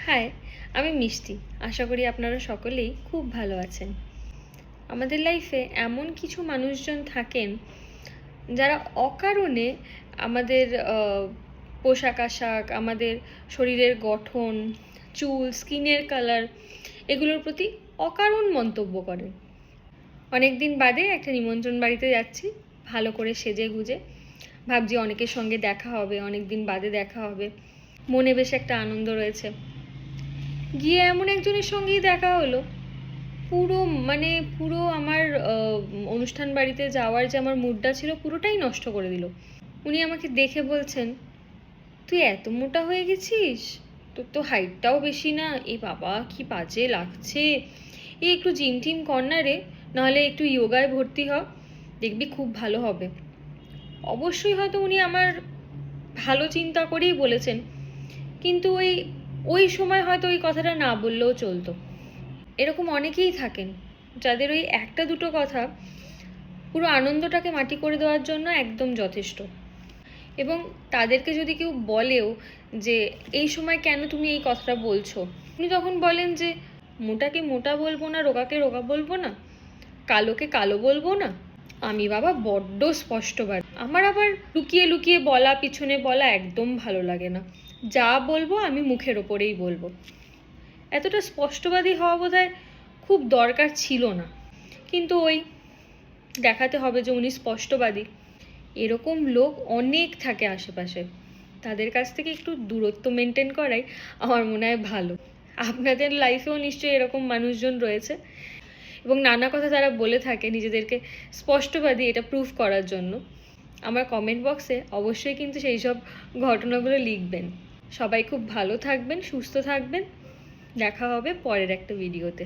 High, আমি মিষ্টি। আশা করি আপনারা সকলেই খুব ভালো আছেন। আমাদের লাইফে এমন কিছু মানুষজন থাকেন যারা অকারণে আমাদের পোশাক আশাক, আমাদের শরীরের গঠন, চুল, স্কিনের কালার এগুলোর প্রতি অকারণ মন্তব্য করেন। অনেক দিন বাদে একটা নিমন্ত্রণ বাড়িতে যাচ্ছি, ভালো করে সেজে গুজে। ভাবছি অনেকের সঙ্গে দেখা হবে, অনেক দিন বাদে দেখা হবে, মনে বেশ একটা আনন্দ রয়েছে। গিয়ে এমন একজনের সঙ্গেই দেখা হলো, পুরো আমার অনুষ্ঠান বাড়িতে যাওয়ার যে আমার মুডটা ছিল পুরোটাই নষ্ট করে দিল। উনি আমাকে দেখে বলছেন, তুই এত মোটা হয়ে গেছিস, তোর তো হাইটটাও বেশি না, এ বাবা কি বাজে লাগছে, এই একটু জিম টিম কর না রে, নাহলে একটু যোগায় ভর্তি হ, দেখবি খুব ভালো হবে। অবশ্যই হয়তো উনি আমার ভালো চিন্তা করেই বলেছেন, কিন্তু ওই সময় হয়তো ওই কথাটা না বললেও চলতো। এরকম অনেকেই থাকেন যাদের ওই একটা দুটো কথা পুরো আনন্দটাকে মাটি করে দেওয়ার জন্য একদম যথেষ্ট। এবং তাদেরকে যদি কেউ বলেও যে এই সময় কেন তুমি এই কথাটা বলছো, উনি তখন বলেন যে মোটাকে মোটা বলবো না, রোগাকে রোগা বলবো না, কালোকে কালো বলবো না। আমি বাবা বড্ড স্পষ্টবাদী, আমার আবার লুকিয়ে লুকিয়ে বলা, পিছনে বলা একদম ভালো লাগে না। যা বলবো আমি মুখের ওপরেই বলবো। এতটা স্পষ্টবাদী হওয়া বোধহয় খুব দরকার ছিল না, কিন্তু ওই দেখাতে হবে যে উনি স্পষ্টবাদী। এরকম লোক অনেক থাকে আশেপাশে, তাদের কাছ থেকে একটু দূরত্ব মেনটেন করাই আমার মনে হয় ভালো। আপনাদের লাইফেও নিশ্চয়ই এরকম মানুষজন রয়েছে, এবং নানা কথা তারা বলে থাকে নিজেদেরকে স্পষ্টবাদী এটা প্রুফ করার জন্য। আমার কমেন্ট বক্সে অবশ্যই কিন্তু সেই সব ঘটনাগুলো লিখবেন। সবাই খুব ভালো থাকবেন, সুস্থ থাকবেন। দেখা হবে পরের একটা ভিডিওতে।